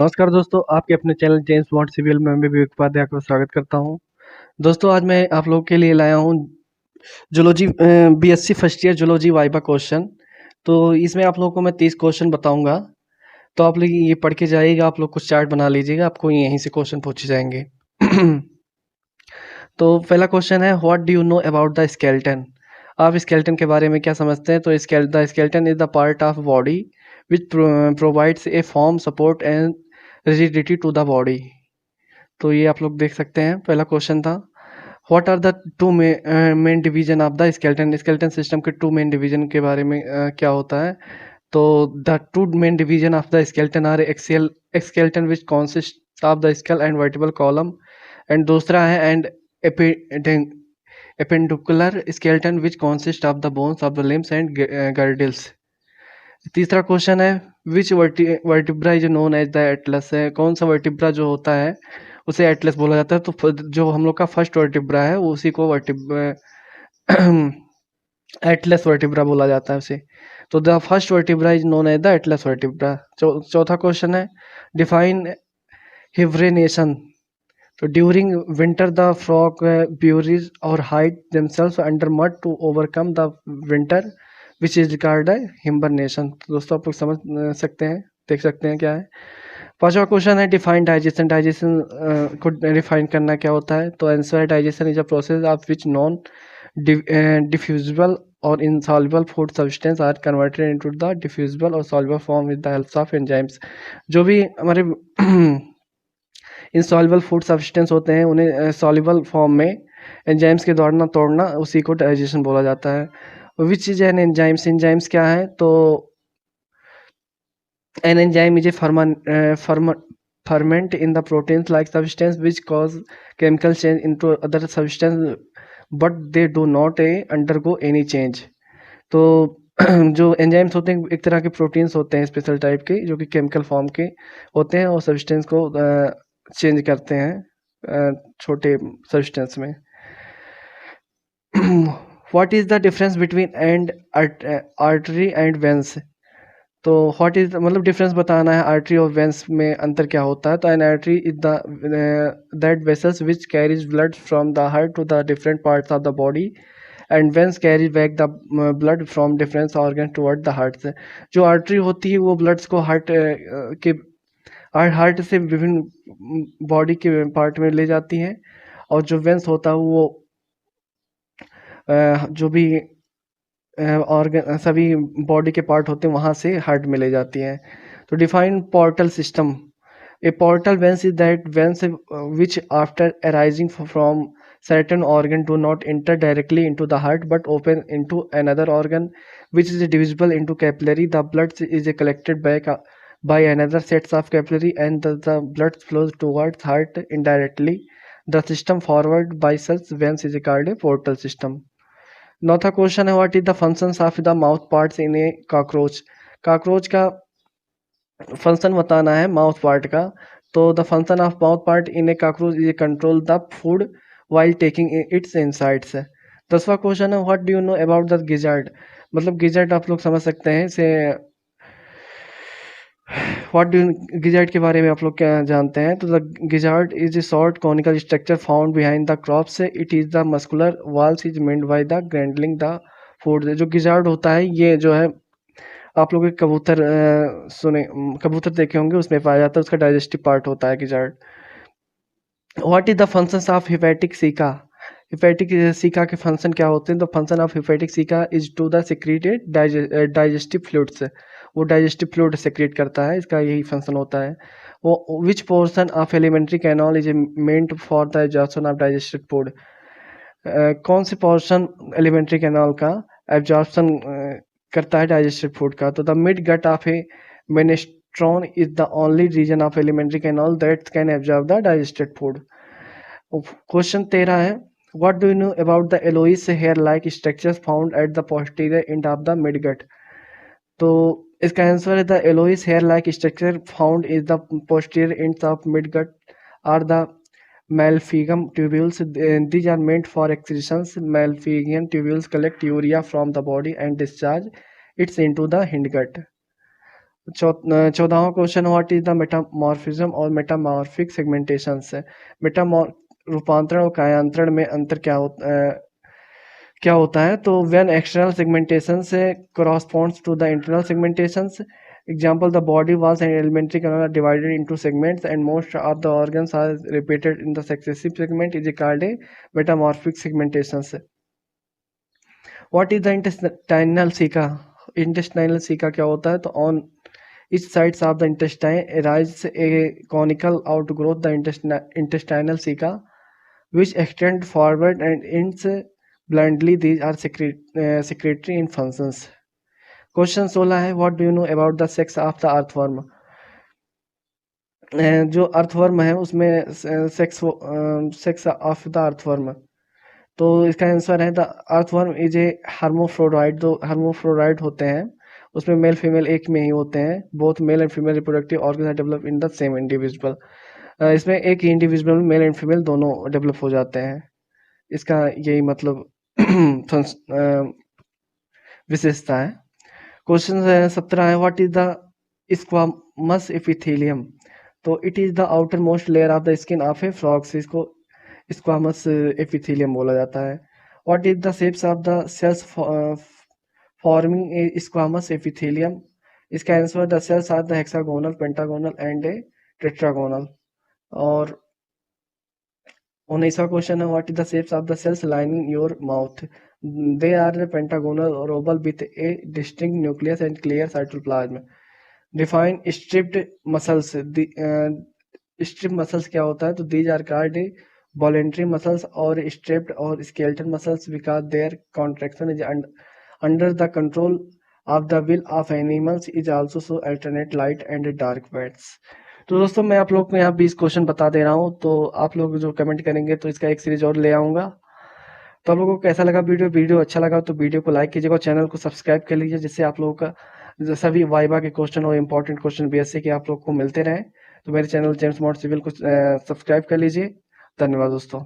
नमस्कार दोस्तों, आपके अपने चैनल जेम्स बॉन्ड सीरियल में मैं विवेक उपाध्याय का स्वागत करता हूं। दोस्तों, आज मैं आप लोगों के लिए लाया हूं zoology BSc first year zoology viva question. तो इसमें आप लोगों को मैं 30 क्वेश्चन बताऊंगा। तो आप लोग ये पढ़ के जाइएगा, आप लोग कुछ चार्ट बना लीजिएगा, आपको यहीं से क्वेश्चन पूछे जाएंगे। तो पहला क्वेश्चन है, what do you know about the skeleton? आप स्केलेटन के बारे में क्या समझते हैं? तो the skeleton is the part of body which provides a form support and rigidity to the body. तो ये आप लोग देख सकते हैं, पहला क्वेश्चन था। What are the two main division of the skeleton? Skeleton system के टू मेन डिवीजन के बारे में क्या होता है? तो the two main division of the skeleton are axial skeleton which consist of the skull and vertebral column, and दूसरा है and appendicular skeleton which consist of the bones of the limbs and girdles. तीसरा question है, which vertebra is known as the Atlas? है कौन सा vertebra जो होता है उसे एटलस बोला जाता है? तो जो हम लोग का फर्स्ट वर्टिब्रा है वो उसी को एटलस वर्टिब्रा बोला जाता है उसे। तो the first vertebra is known as the atlas vertebra. चौथा क्वेश्चन है, डिफाइन हिब्रेनेशन। तो during winter the frog buries और hide themselves under mud to overcome the winter which is regard hibernation. तो दोस्तों आप लोग समझ सकते हैं, देख सकते हैं क्या है। पांचवा क्वेश्चन है, डिफाइन डाइजेशन। डाइजेशन को डिफाइन करना क्या होता है? तो आंसर है, digestion is a process of which non diffusible और insoluble food substance are converted into the diffusible और soluble form with the help of enzymes। जो भी हमारे insoluble food substance होते हैं उन्हें soluble form में एंजाइम्स के द्वारा तोड़ना, उसी को डाइजेशन बोला जाता है। Which is an enzymes? Enzymes क्या है? तो an enzyme is a ferment in the proteins like substance which cause chemical change into other substance but they do not undergo any change। तो जो एंजाइम्स होते हैं एक तरह के प्रोटीन्स होते हैं स्पेशल टाइप के, जो कि केमिकल फॉर्म के होते हैं और सब्सटेंस को चेंज करते हैं छोटे सब्सटेंस में। What is the difference between and artery and veins? तो व्हाट इज मतलब डिफरेंस बताना है, आर्टरी और वेंस में अंतर क्या होता है? तो an artery is the that vessels which carries blood from the heart to the different parts of the body and veins carry back the blood from different organ toward the heart. जो artery होती है वो bloods को heart से विभिन्न body के part में ले जाती हैं, और जो वेंस होता है वो जो भी ऑर्गन सभी बॉडी के पार्ट होते हैं वहाँ से हार्ट में ले जाती हैं। तो define portal system. A portal veins is that veins which after arising from certain organ do not enter directly into the heart but open into another organ which is divisible into capillary. The blood is collected back by another sets of capillary and the blood flows towards heart indirectly. The system forward by such veins is called a portal system। चौथा question है, what is the functions of the mouth parts in a cockroach? Cockroach का function बताना है mouth part का। तो the function of mouth part in a cockroach is control the food while taking its insides. 10वां question है, what do you know about the gizzard? मतलब गिजार्ड आप लोग समझ सकते हैं इसे, व्हाट डू गिजार्ड के बारे में आप लोग क्या जानते हैं? तो the gizzard is a short conical structure found behind the crops. It is the muscular walls is mend by the grinding the food. जो गिजार्ड होता है ये जो है आप लोग कबूतर कबूतर देखे होंगे, उसमें पाया जाता है, उसका डाइजेस्टिव पार्ट होता है gizzard. What is the functions of hepatic caeca? Hepatic caeca के फंक्शन क्या होते हैं? तो function of hepatic caeca is to the secreted digestive fluids. वो डाइजेस्टिव फ्लूइड सेक्रेट करता है, इसका यही फंक्शन होता है। वो which portion of alimentary canal is meant for the absorption of digested food? कौन से पोर्शन एलिमेंट्री कैनल का एब्जॉर्प्शन करता है डाइजेस्टेड फूड का? तो the mid gut of a mesenteron is the only region of alimentary canal that can absorb the digested food. Question 13 है, what do you know about the yellowish hair like structures found at the posterior end of the mid gut? तो इसका answer है, the yellowish hair like structure found is the posterior ends of mid gut are the malphigian tubules। These are meant for excretions। Malphigian tubules collect urea from the body and discharge it into the hindgut। 14वां question, what is the metamorphism और metamorphic segmentation से। मेटामॉर रूपांतरण और कायांतरण में अंतर क्या होता है? तो व्हेन एक्सटर्नल सेगमेंटेशन से corresponds to the internal segmentations. Example, the body walls and elementary canal are divided into segments and most of the organs are repeated in the successive segment is called a metamorphic segmentations. What is the intestinal ceca? Intestinal ceca क्या होता है? तो on each sides of the intestine arises a conical outgrowth, the intestinal ceca, which extend forward and ends bluntly. These are secretory in functions. Question 16 है, what do you know about the sex of the earthworm. जो earthworm है उसमें sex of the earthworm, तो इसका answer है the earthworm is a हर्मोफ्रोडाइट। दो हर्मोफ्रोडाइट होते हैं, उसमें मेल फीमेल एक में ही होते हैं। Both male and female reproductive organ develop in the same individual. इसमें एक ही इंडिविजुअल मेल एंड फीमेल दोनों डेवलप हो जाते हैं। इसका यही मतलब विशेषता है। क्वेश्चन 17 है, what is the squamous epithelium. तो it is the outer most layer of the skin of a frog, इसको स्क्वामस एपिथेलियम बोला जाता है। What is the shapes of the cells forming a squamous epithelium. इसका answer the cells are the hexagonal, pentagonal and a tetragonal. और 19वां question है, what is the shapes of the cells lining your mouth. They are pentagonal और oval with A distinct nucleus and clear cytoplasm. Define striped muscles. Strip muscles क्या होता है? तो these are called voluntary muscles और striped और skeletal muscles because their contraction is under the control of the will of animals is also so alternate light and dark weights. तो दोस्तों मैं आप लोग को यहाँ 20 क्वेश्चन बता दे रहा हूँ, तो आप लोग जो कमेंट करेंगे तो इसका एक सीरीज और ले आऊँगा। तो आप लोगों को कैसा लगा वीडियो अच्छा लगा तो वीडियो को लाइक कीजिएगा, चैनल को सब्सक्राइब कर लीजिए, जिससे आप लोगों का जो सभी वाइवा के क्वेश्चन और इंपॉर्टेंट क्वेश्चन बीएससी के आप लोग को मिलते रहें। तो मेरे चैनल जेम्स मॉड सिविल को सब्सक्राइब कर लीजिए। धन्यवाद दोस्तों।